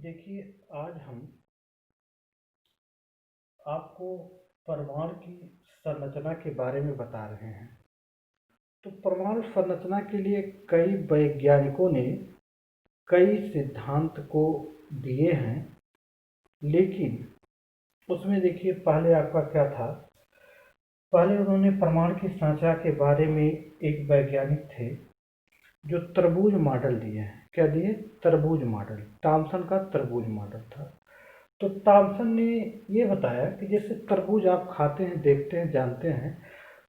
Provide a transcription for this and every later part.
देखिए, आज हम आपको परमाणु की संरचना के बारे में बता रहे हैं। तो परमाणु संरचना के लिए कई वैज्ञानिकों ने कई सिद्धांत को दिए हैं, लेकिन उसमें देखिए पहले आपका क्या था। पहले उन्होंने परमाणु की संरचना के बारे में एक वैज्ञानिक थे जो तरबूज मॉडल दिए हैं। क्या दिए? तरबूज मॉडल। थॉमसन का तरबूज मॉडल था। तो थॉमसन ने ये बताया कि जैसे तरबूज आप खाते हैं, देखते हैं, जानते हैं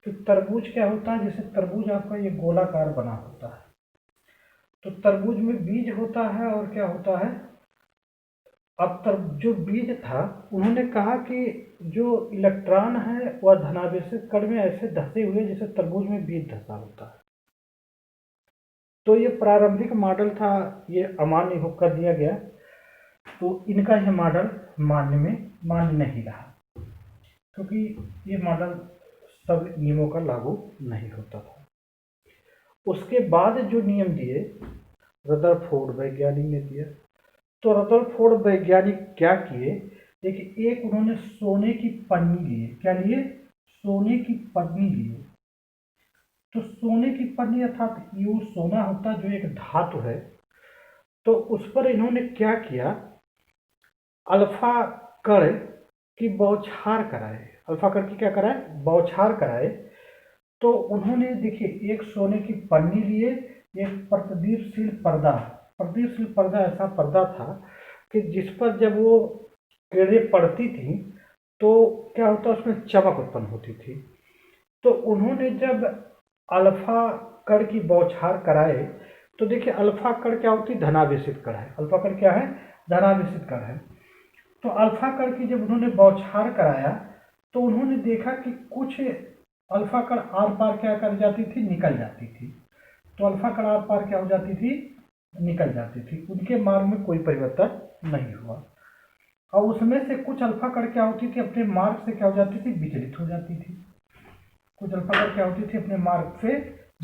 कि तरबूज क्या होता है। जैसे तरबूज आपका ये गोलाकार बना होता है, तो तरबूज में बीज होता है और क्या होता है। अब जो बीज था, उन्होंने कहा कि जो इलेक्ट्रॉन है वह धनावेशित कण में ऐसे धसे हुए जैसे तरबूज में बीज धसा होता है। तो ये प्रारंभिक मॉडल था, ये अमान्य कर दिया गया। तो इनका यह मॉडल मान्य नहीं रहा, क्योंकि ये मॉडल सब नियमों का लागू नहीं होता था। उसके बाद जो नियम दिए रदरफोर्ड वैज्ञानिक ने दिया। तो रदरफोर्ड वैज्ञानिक क्या किए, देखिए, एक उन्होंने सोने की पन्नी लिए। क्या लिए? सोने की पन्नी लिए। तो सोने की पन्नी अर्थात ये सोना होता जो एक धातु है। तो उस पर इन्होंने क्या किया, अल्फा कण की बौछार कराए। अल्फा कण की क्या कराए? बौछार कराए। तो उन्होंने देखिए एक सोने की पन्नी लिए, एक प्रतिदीपशील पर्दा ऐसा पर्दा था कि जिस पर जब वो किरणें पड़ती थी तो क्या होता, उसमें चमक उत्पन्न होती थी। तो उन्होंने जब अल्फा कण की बौछार कराए तो देखिए अल्फा कण क्या होती, धनावेशित कण है। अल्फा कण क्या है? धनावेशित कण है। तो अल्फा कण की जब उन्होंने बौछार कराया तो उन्होंने देखा कि कुछ अल्फा कण आर पार क्या कर जाती थी, निकल जाती थी। तो अल्फा कण आर पार क्या हो जाती थी, निकल जाती थी। उनके मार्ग में कोई परिवर्तन नहीं हुआ। और उसमें से कुछ अल्फा कण क्या होती थी, अपने मार्ग से क्या हो जाती थी, विचलित हो जाती थी। कुछ अल्फा कण क्या होती थी, अपने मार्ग से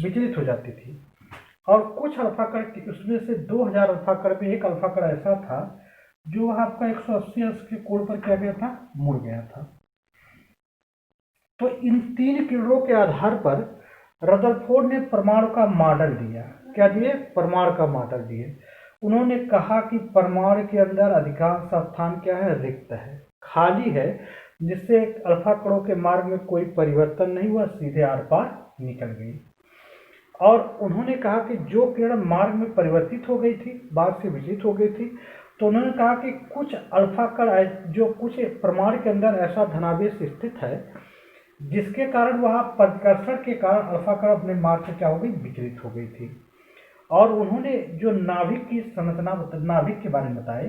विचलित हो जाती थी। और कुछ अल्फा कण, उसमें से 2000 अल्फा कण में एक अल्फा कण ऐसा था जो आपका 180 अंश के कोण पर क्या गया था, मुड़ गया था। तो इन तीन किरणों के आधार पर रदरफोर्ड ने परमाणु का मॉडल दिया। क्या दिए? परमाणु का मॉडल दिए। उन्होंने कहा कि परमाणु के अंदर अधिकांश स्थान क्या है, रिक्त है, खाली है, जिससे अल्फा कणों के मार्ग में कोई परिवर्तन नहीं हुआ, सीधे आर पार निकल गई। और उन्होंने कहा कि जो किरण मार्ग में परिवर्तित हो गई थी, मार्ग से विचलित हो गई थी, तो उन्होंने कहा कि कुछ अल्फा कण जो कुछ परमाणु के अंदर ऐसा धनावेश स्थित है जिसके कारण वह प्रतिकर्षण के कारण अल्फा कण अपने मार्ग से क्या हो गई, विचलित हो गई थी। और उन्होंने जो नाभिक की संरचना, नाभिक के बारे में बताए।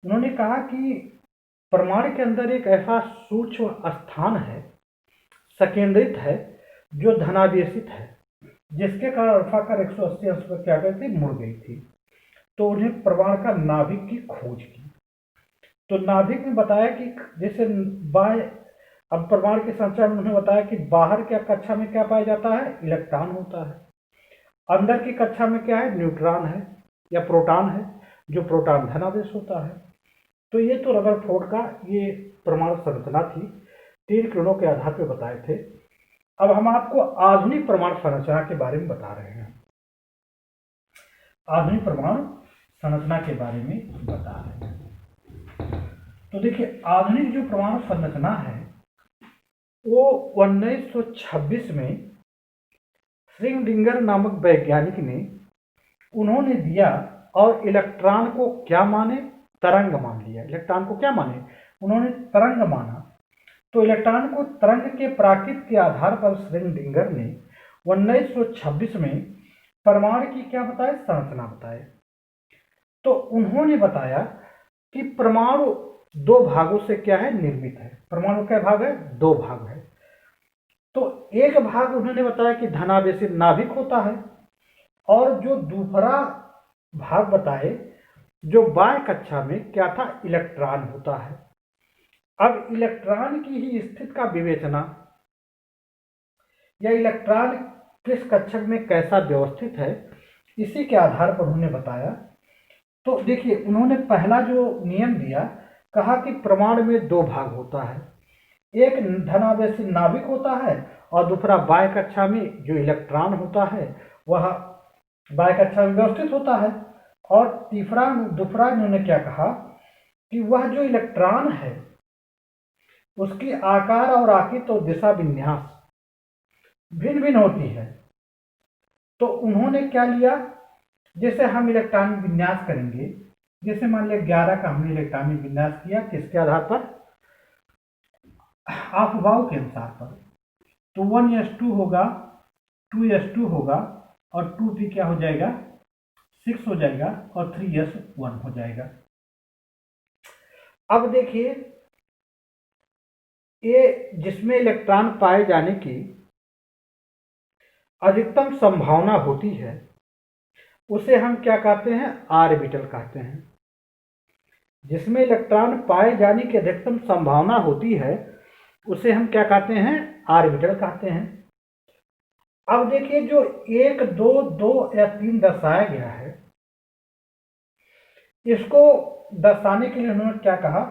उन्होंने कहा कि परमाणु के अंदर एक ऐसा सूक्ष्म स्थान है, संकेंद्रित है, जो धनावेशित है, जिसके कारण अल्फा कण 180 अंश पर क्या गई थी, मुड़ गई थी। तो उन्हें परमाणु का नाभिक की खोज की। तो नाभिक में बताया कि जैसे बाह्य, अब परमाणु की संरचना में उन्होंने बताया कि बाहर क्या कक्षा में क्या पाया जाता है, इलेक्ट्रॉन होता है। अंदर की कक्षा में क्या है, न्यूट्रॉन है या प्रोटॉन है, जो प्रोटॉन धनावेश होता है। तो ये तो रदरफोर्ड का ये परमाणु संरचना थी, तीन किरणों के आधार पर बताए थे। अब हम आपको आधुनिक परमाणु संरचना के बारे में बता रहे हैं। आधुनिक परमाणु संरचना के बारे में बता रहे हैं। तो देखिए, आधुनिक जो परमाणु संरचना है वो 1926 में श्रिंगडिंगर नामक वैज्ञानिक ने उन्होंने दिया। और इलेक्ट्रॉन को क्या माने, तरंग मान लिया। इलेक्ट्रॉन को क्या माने, उन्होंने तरंग माना। तो इलेक्ट्रॉन को तरंग के प्राकृत के आधार पर श्रिंगडिंगर ने 1926 में परमाणु की क्या बताए, संरचना बताए। तो उन्होंने बताया कि परमाणु दो भागों से क्या है, निर्मित है। परमाणु क्या भाग है, दो भाग है। तो एक भाग उन्होंने बताया कि धनावेशित नाभिक होता है, और जो दूसरा भाग बताए जो बाह्य कक्षा में क्या था, इलेक्ट्रॉन होता है। अब इलेक्ट्रॉन की ही स्थिति का विवेचना या इलेक्ट्रॉन किस कक्षक में कैसा व्यवस्थित है, इसी के आधार पर उन्होंने बताया तो देखिए उन्होंने पहला जो नियम दिया, कहा कि परमाणु में दो भाग होता है, एक धनावेशी नाभिक होता है और दूसरा बाह्य कक्षा में जो इलेक्ट्रॉन होता है वह बाह्य कक्षा में व्यवस्थित होता है। और दूसरा इन्होंने क्या कहा कि वह जो इलेक्ट्रॉन है उसकी आकार और आकृति और दिशा विन्यास भिन्न भिन्न होती है। तो उन्होंने क्या लिया, जैसे हम इलेक्ट्रॉनिक विन्यास करेंगे, जैसे मान लिया 11 का हमने इलेक्ट्रॉनिक विन्यास किया, किसके आधार पर, अफवाह के अनुसार पर। तो 1s2 होगा, 2s2 होगा और 2p क्या हो जाएगा, 6 हो जाएगा और 3s1 हो जाएगा। अब देखिए ये जिसमें इलेक्ट्रॉन पाए जाने की अधिकतम संभावना होती है उसे हम क्या कहते हैं, ऑर्बिटल कहते हैं। जिसमें इलेक्ट्रॉन पाए जाने की अधिकतम संभावना होती है उसे हम क्या कहते हैं, ऑर्बिटल कहते हैं। अब देखिए जो 1, 2, 2 या 3 दर्शाया गया है, इसको दर्शाने के लिए उन्होंने क्या कहा,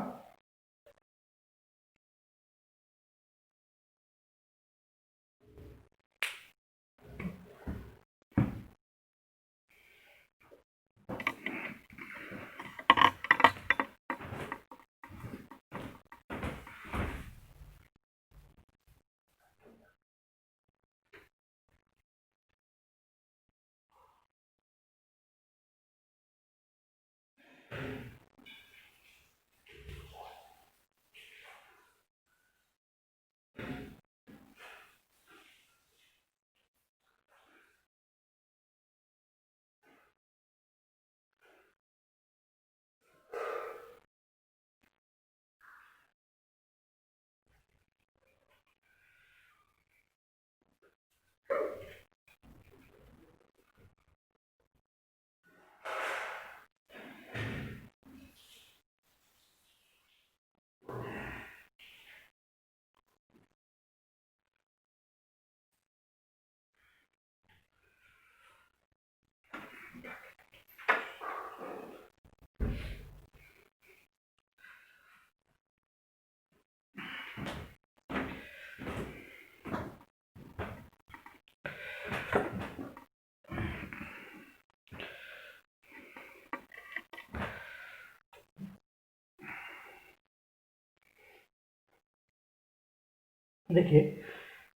देखिए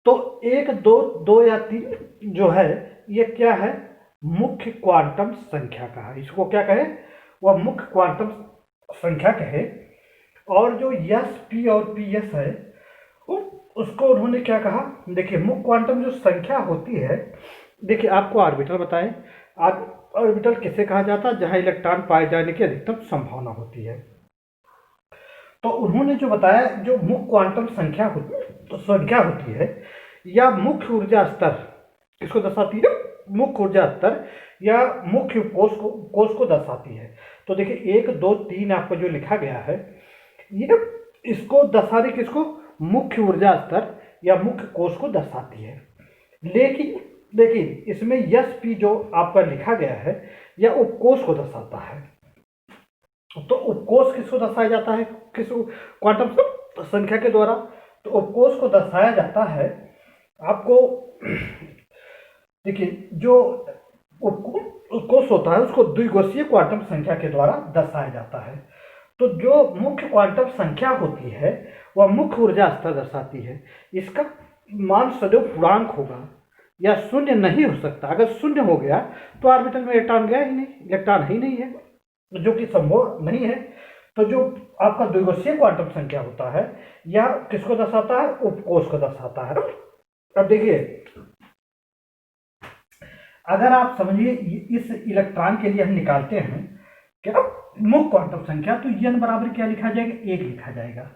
तो 1, 2, 2 या 3 जो है ये क्या है, मुख्य क्वांटम संख्या कहा, इसको क्या कहे, वह मुख्य क्वांटम संख्या कहे। और जो एस पी और पी एस है उसको उन्होंने क्या कहा, देखिए मुख्य क्वांटम जो संख्या होती है, देखिए आपको ऑर्बिटल बताएं, ऑर्बिटल किसे कहा जाता है, जहां इलेक्ट्रॉन पाए जाने की अधिकतम संभावना होती है। तो उन्होंने जो बताया, जो मुख्य क्वांटम संख्या होती है या मुख्य ऊर्जा स्तर, किसको दर्शाती है, मुख्य ऊर्जा स्तर या मुख्य कोश को दर्शाती है। तो देखिए 1, 2, 3 आपको जो लिखा गया है, ये इसको दर्शाती, किसको, मुख्य ऊर्जा स्तर या मुख्य कोश को दर्शाती है। लेकिन देखिए इसमें एस पी जो आपका लिखा गया है यह उपकोश को दर्शाता है। तो उपकोश किसको दर्शाया जाता है, किस क्वांटम संख्या के द्वारा, तो उपकोश को दर्शाया जाता है आपको, देखिए जो उपकोश होता है उसको द्विकोशीय क्वांटम संख्या के द्वारा दर्शाया जाता है। तो जो मुख्य क्वांटम संख्या होती है वह मुख्य ऊर्जा स्तर दर्शाती है। इसका मान सदैव पूर्णांक होगा या शून्य नहीं हो सकता। अगर शून्य हो गया तो ऑर्बिटल में इलेक्ट्रॉन गया ही नहीं, इलेक्ट्रॉन ही नहीं है, जो कि संभव नहीं है। तो जो आपका द्विकोशीय क्वांटम संख्या होता है यह किसको दर्शाता है, उपकोश को दर्शाता है। अब देखिए अगर आप समझिए इस इलेक्ट्रॉन के लिए हम निकालते हैं क्या मुख्य क्वांटम संख्या, तो n बराबर क्या लिखा जाएगा, 1 लिखा जाएगा।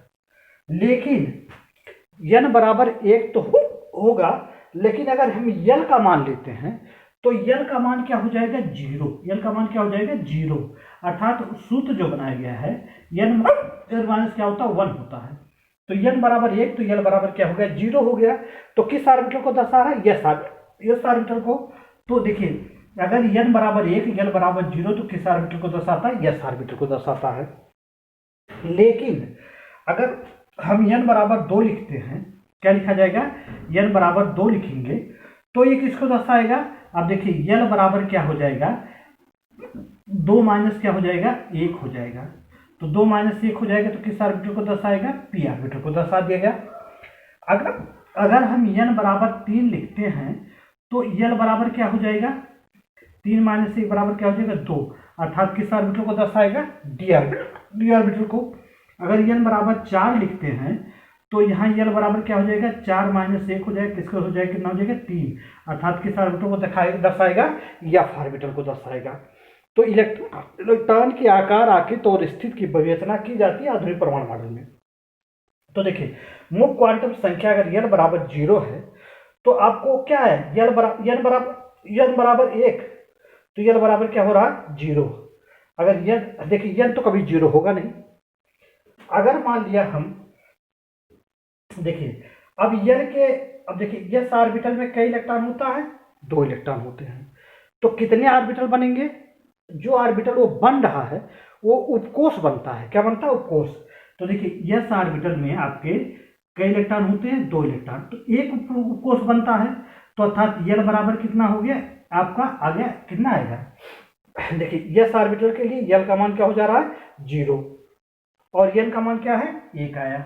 लेकिन n बराबर 1 तो होगा, लेकिन अगर हम l का मान लेते हैं तो l का मान क्या हो जाएगा, 0। l का मान क्या हो जाएगा, 0। अर्थात सूत्र जो बनाया गया है n माइनस क्या होता है, 1 होता है। तो n बराबर 1, तो l बराबर क्या हो गया, 0 हो गया। तो किस ऑर्बिटल को दर्शा रहा है, यस ऑर्बिटल को। तो देखिए अगर n बराबर 1, l बराबर 0 तो किस आर्बिटल को दर्शाता है? यस आर्बिटल को दर्शाता है। लेकिन अगर हम n बराबर 2 लिखते हैं, क्या लिखा जाएगा? n बराबर 2 लिखेंगे तो ये किसको दर्शाएगा? अब देखिए l बराबर क्या हो जाएगा? 2 माइनस क्या हो जाएगा? 1 हो जाएगा। तो 2 माइनस 1 हो जाएगा तो किस आर्बिटल को दर्शाएगा? p आर्बिटल को दर्शा दिया गया। अगर हम n बराबर 3 लिखते हैं तो l बराबर क्या हो जाएगा? 3 माइनस 1 बराबर क्या हो जाएगा? 2, अर्थात किस आर्बिटल को दर्शाएगा? डी आर्बिटल को। अगर n बराबर 4 लिखते हैं तो यहाँ l बराबर क्या हो जाएगा? 4 माइनस 1 हो जाएगा, किसको हो जाएगा? कितना हो जाएगा? 3, अर्थात किस आर्बिटल को दर्शाएगा? एफ आर्बिटल को दर्शाएगा। तो इलेक्ट्रॉन के आकार, आकृति और स्थिति की विवेचना की जाती है आधुनिक परमाणु मॉडल में। तो देखिए मुख्य क्वांटम संख्या अगर n बराबर 0 है तो आपको क्या है? n बराबर 1 तो n बराबर क्या हो रहा? 0। अगर n, देखिए n तो कभी 0 होगा नहीं। अगर मान लिया हम, देखिए अब देखिए s ऑर्बिटल में कई इलेक्ट्रॉन होता है? 2 इलेक्ट्रॉन होते हैं। तो कितने ऑर्बिटल बनेंगे? जो ऑर्बिटल वो बन रहा है वो उपकोष बनता है। क्या बनता है? उपकोष। तो देखिए s ऑर्बिटल में आपके कई इलेक्ट्रॉन होते हैं? 2 इलेक्ट्रॉन, तो एक उपकोष बनता है। तो अर्थात l बराबर कितना हो गया आपका? आ गया, कितना आएगा? देखिए s ऑर्बिटल के लिए l का मान क्या हो जा रहा है? 0, और n का मान क्या है? 1 आया।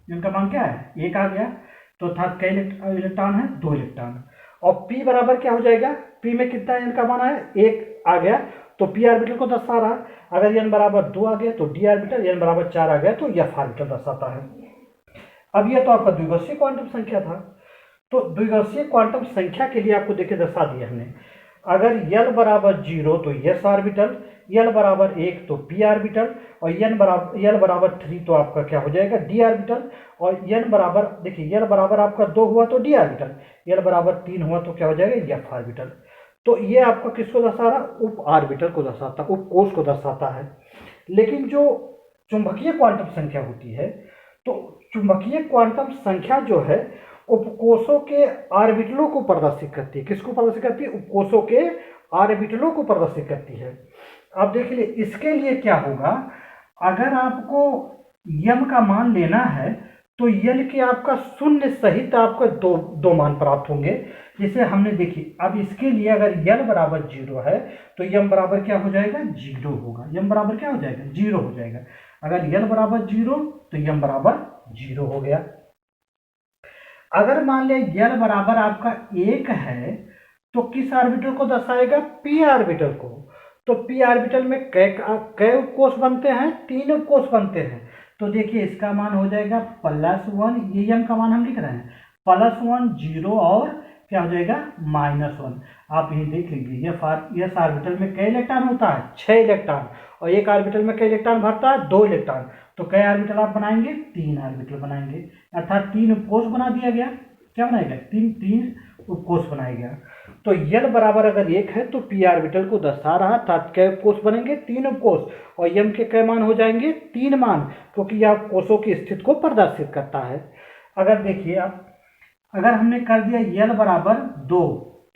n का मान क्या है? 1 आ गया। तो अर्थात कई इलेक्ट्रॉन है? 2 इलेक्ट्रॉन। और p बराबर क्या हो जाएगा? p में कितना n का मान आया? 1 आ गया, तो p ऑर्बिटल को दर्शा रहा। अगर n बराबर 2 आ गया तो d ऑर्बिटल, n बराबर 4 आ गया तो f ऑर्बिटल दर्शाता है। अब ये तो आपका द्विगोशीय क्वांटम संख्या था। तो द्विगोशीय क्वांटम संख्या के लिए आपको देखिए दर्शा दिया हमने। अगर l बराबर 0 तो s ऑर्बिटल, l बराबर 1 तो p ऑर्बिटल, और l बराबर 3 तो आपका क्या हो जाएगा? d ऑर्बिटल, और n बराबर, देखिए l बराबर आपका 2 हुआ तो d ऑर्बिटल, l बराबर 3 हुआ तो क्या हो जाएगा? f orbital. तो ये आपका किसको दर्शा रहा? उप ऑर्बिटल को दर्शाता, उपकोष को दर्शाता है। लेकिन जो चुंबकीय क्वांटम संख्या होती है, तो चुंबकीय क्वांटम संख्या जो है उपकोषों के ऑर्बिटलों को प्रदर्शित करती है। किसको प्रदर्शित करती है? उपकोषों के ऑर्बिटलों को प्रदर्शित करती है। अब देखिए इसके लिए क्या होगा? अगर आपको m का मान लेना है तो l के आपका शून्य सहित आपका दो मान प्राप्त होंगे। जैसे हमने देखी, अब इसके लिए अगर l बराबर 0 है तो m बराबर क्या हो जाएगा? 0 होगा। m बराबर क्या हो जाएगा? 0 हो जाएगा। अगर l बराबर 0 तो m बराबर 0 हो गया। अगर मान लिया l बराबर आपका 1 है तो किस ऑर्बिटल को दर्शाएगा? p ऑर्बिटल को। तो p ऑर्बिटल में कै उपकोष बनते हैं? 3 उपकोष बनते हैं। तो देखिए इसका मान हो जाएगा +1, ये m का मान हम लिख रहे हैं, +1 0 और क्या हो जाएगा? -1। आप यही देख लीजिए यस ऑर्बिटल में कई इलेक्ट्रॉन होता है? 6 इलेक्ट्रॉन, और एक ऑर्बिटल में कई इलेक्ट्रॉन भरता है? 2 इलेक्ट्रॉन। तो कई ऑर्बिटल आप बनाएंगे? 3 ऑर्बिटल बनाएंगे, अर्थात 3 उपकोष बना दिया गया। क्या बनाएगा? 3 उपकोष बनाया गया। तो l बराबर अगर 1 है तो p ऑर्बिटल को दर्शा रहा, अर्थात कै उपकोष बनेंगे? 3 उपकोष, और m के कै मान हो जाएंगे? 3 मान, क्योंकि यह कोषों की स्थिति को प्रदर्शित करता है। अगर देखिए आप, अगर हमने कर दिया l बराबर 2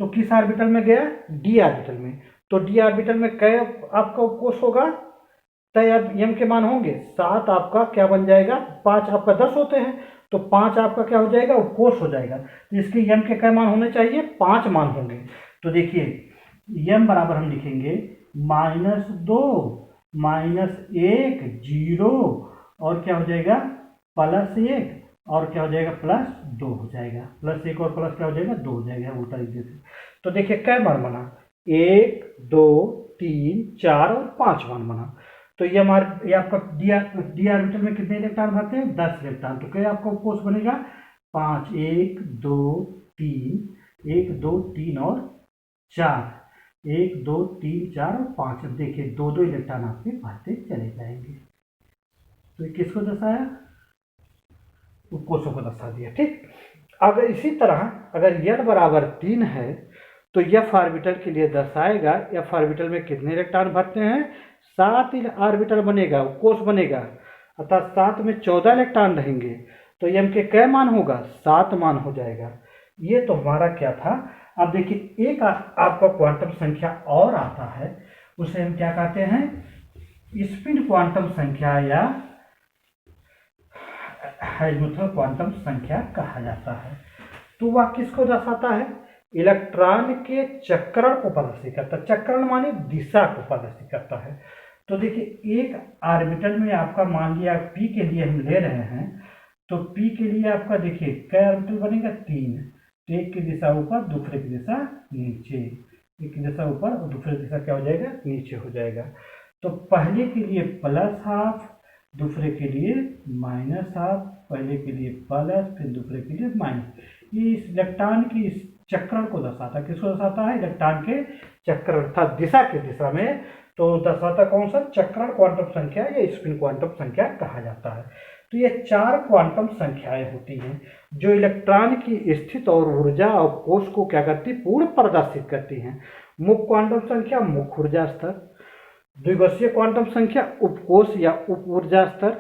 तो किस ऑर्बिटल में गया? d ऑर्बिटल में। तो d ऑर्बिटल में कै आपका उपकोष होगा? तय m के मान होंगे 7, आपका क्या बन जाएगा? 5 आपका 10 होते हैं तो 5 आपका क्या हो जाएगा? उपकोष हो जाएगा। तो इसके m के क्या मान होने चाहिए? 5 मान होंगे। तो देखिए m बराबर हम लिखेंगे -2 -1 0, और क्या हो जाएगा? +1, और क्या हो जाएगा? +2 हो जाएगा। +1 और प्लस क्या हो जाएगा? 2 हो जाएगा, उल्टा तरीके से। तो देखिए कै मान बना? 1 2 3 4 और 5 मान बना। तो ये आपका डी ऑर्बिटल में कितने इलेक्ट्रॉन भरते हैं? 10 इलेक्ट्रॉन। तो क्या आपका उपकोष बनेगा? 5 1 2 3 1 2 3 और 4, 1 2 3 4 और 5। अब देखिए 2 इलेक्ट्रॉन आपके भरते चले जाएंगे। तो ये किसको दर्शाया? उपकोषों को दर्शा दिया। ठीक। अगर इसी तरह अगर l बराबर 3 है तो f ऑर्बिटल के लिए दर्शाएगा f ऑर्बिटल में कितने इलेक्ट्रॉन भरते हैं? 7 ऑर्बिटल बनेगा, उपकोष बनेगा, अर्थात 7 में 14 इलेक्ट्रॉन रहेंगे। तो m के कै मान होगा? 7 मान हो जाएगा। ये तो हमारा क्या था? अब देखिए एक आपका क्वांटम संख्या और आता है, उसे हम क्या कहते हैं, स्पिन क्वांटम संख्या या हैज़मुथल क्वांटम संख्या कहा जाता है। तो वह किसको दर्शाता है, इलेक्ट्रॉन के चक्रण को प्रदर्शित करता है। चक्रण माने दिशा को प्रदर्शित करता है। तो देखिए एक ऑर्बिटल में आपका मान लिया p के लिए हम ले रहे हैं, तो p के लिए आपका देखिए क्या ऑर्बिटल बनेगा, 3। तो एक की दिशा ऊपर, दूसरे की दिशा नीचे, एक की दिशा ऊपर और दूसरी दिशा क्या हो जाएगा, नीचे हो जाएगा। तो पहले के लिए +½ दूसरे के लिए -½ पहले के लिए प्लस फिर दूसरे के लिए माइनस। ये इस इलेक्ट्रॉन की इस चक्रण को दर्शाता है। किसको दर्शाता है, इलेक्ट्रॉन के चक्रण अर्थात दिशा की दिशा में। तो दर्शाता कौन सा, चक्रण क्वांटम संख्या या स्पिन क्वांटम संख्या कहा जाता है। तो ये 4 क्वांटम संख्याएं होती हैं जो इलेक्ट्रॉन की स्थिति और ऊर्जा और कोश को क्या करती, पूर्ण प्रदर्शित करती हैं। मुख्य क्वांटम संख्या मुख्य ऊर्जा स्तर, द्विगोशीय क्वांटम संख्या उपकोश या उप ऊर्जा स्तर,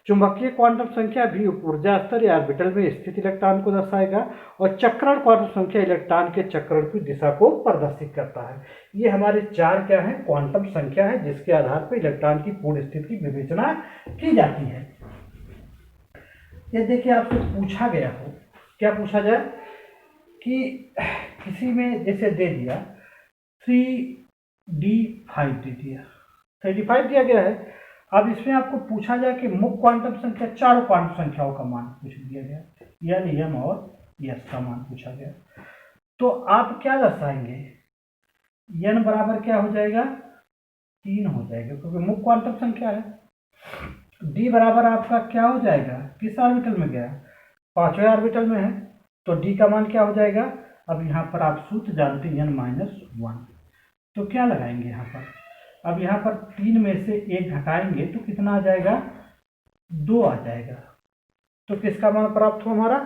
चुंबकीय क्वांटम संख्या भी उप ऊर्जा स्तर या ऑर्बिटल में स्थित इलेक्ट्रॉन को दर्शाएगा, और चक्रण क्वांटम संख्या इलेक्ट्रॉन के चक्रण की दिशा को प्रदर्शित करता है। ये हमारे 4 क्या है, क्वांटम संख्या है जिसके आधार पर इलेक्ट्रॉन की पूर्ण स्थिति की विवेचना की जाती है। ये देखिए आपसे पूछा गया हो, क्या पूछा जाए कि किसी में जैसे दे दिया 3d5 दे दिया, 3d5 दिया गया है। अब इसमें आपको पूछा जाए कि मुख्य क्वांटम संख्या, 4 क्वांटम संख्याओं का मान पूछ दिया गया, n, m और s का मान पूछा गया। तो आप क्या दर्शाएंगे, n बराबर क्या हो जाएगा, 3 हो जाएगा क्योंकि मुख्य क्वांटम संख्या है। d बराबर आपका क्या हो जाएगा, किस ऑर्बिटल में गया, 5वें ऑर्बिटल में है, तो d का मान क्या हो जाएगा। अब यहाँ पर आप सूत्र जानते हैं n-1, तो क्या लगाएंगे यहाँ पर, अब यहाँ पर 3 में से 1 घटाएंगे तो कितना आ जाएगा, 2 आ जाएगा। तो किसका मान प्राप्त हो, हमारा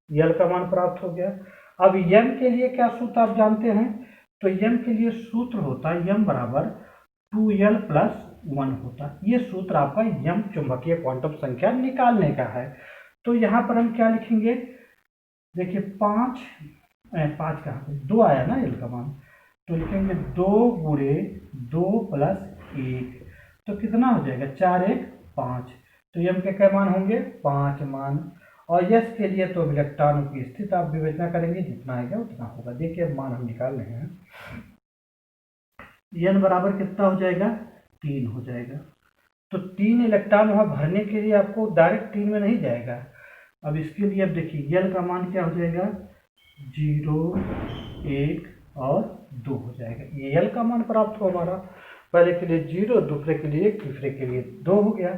यल का मान प्राप्त हो गया। अब m के लिए क्या सूत्र आप जानते हैं, तो m के लिए सूत्र होता है m बराबर 2l + 1 होता है। ये सूत्र आपका m चुंबकीय क्वांटम संख्या निकालने का है। तो यहाँ पर हम क्या लिखेंगे, देखिए 5 कहाँ पे, 2 आया ना l का मान, तो लिखेंगे 2 × 2 + 1, तो कितना हो जाएगा, 4 × 1 = 5। तो m के क्या मान होंगे, 5 मान। और s के लिए तो इलेक्ट्रॉनों की स्थिति आप विवेचना करेंगे, जितना आएगा उतना होगा। देखिए अब मान हम निकाल रहे हैं, n बराबर कितना हो जाएगा, 3 हो जाएगा। तो 3 इलेक्ट्रॉन वहाँ भरने के लिए आपको डायरेक्ट 3 में नहीं जाएगा। अब इसके लिए अब देखिए l का मान क्या हो जाएगा, 0, 1 और 2 हो जाएगा। ये l का मान प्राप्त हो हमारा, पहले के लिए 0, दूसरे के लिए 1, तीसरे के लिए 2 हो गया।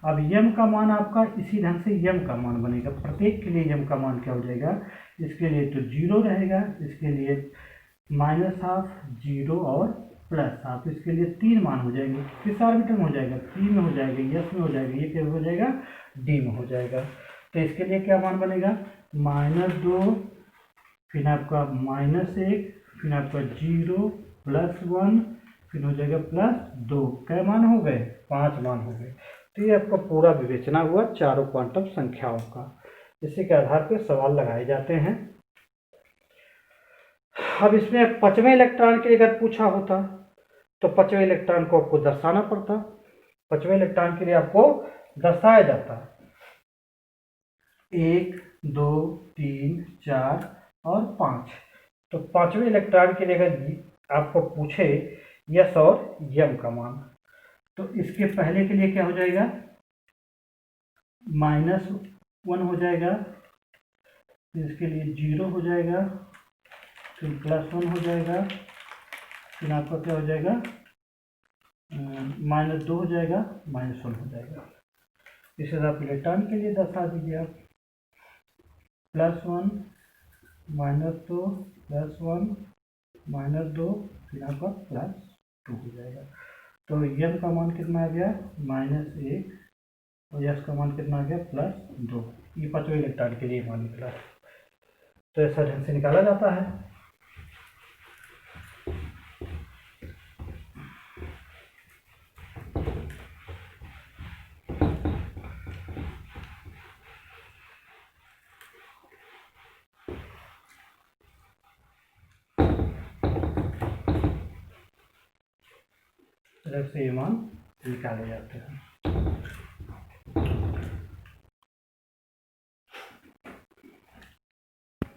अब m का मान आपका इसी ढंग से m का मान बनेगा, प्रत्येक के लिए m का मान क्या हो जाएगा, इसके लिए तो 0 रहेगा, इसके लिए -½ 0 और +½ इसके लिए 3 मान हो जाएंगे। किस ऑर्बिटल में हो जाएगा, p में हो जाएगा, s में हो जाएगा, ये क्या हो जाएगा, d में हो जाएगा। तो इसके लिए क्या मान बनेगा, -2, फिर आपका -1, फिर आपका 0 +1, फिर हो जाएगा +2। क्या मान हो गए, 5 मान हो गए। तो ये आपका पूरा विवेचना हुआ चारों क्वांटम संख्याओं का। इसी के आधार पर सवाल लगाए जाते हैं। अब इसमें 5वें इलेक्ट्रॉन के लिए अगर पूछा होता तो 5वें इलेक्ट्रॉन को आपको दर्शाना पड़ता। 5वें इलेक्ट्रॉन के लिए आपको दर्शाया जाता 1, 2, 3, 4 और 5। तो 5वें इलेक्ट्रॉन के लिए अगर आपको पूछे यस और यम का मान, तो इसके पहले के लिए क्या हो जाएगा, -1 हो जाएगा, फिर इसके लिए 0 हो जाएगा, फिर +1 हो जाएगा, फिर आपका क्या हो जाएगा, -2 हो जाएगा, -1 हो जाएगा। इसे आप इलेक्ट्रॉन के लिए दर्शा दीजिए आप, +1 -2 +1 -2, फिर आपका +2 हो जाएगा। तो m का मान कितना आ गया, -1, और s का मान कितना आ गया, +2। ये 5वें इलेक्ट्रॉन के लिए मान निकला। तो ऐसा ढंग से निकाला जाता है। तरह से ये मान निकाले जाते हैं।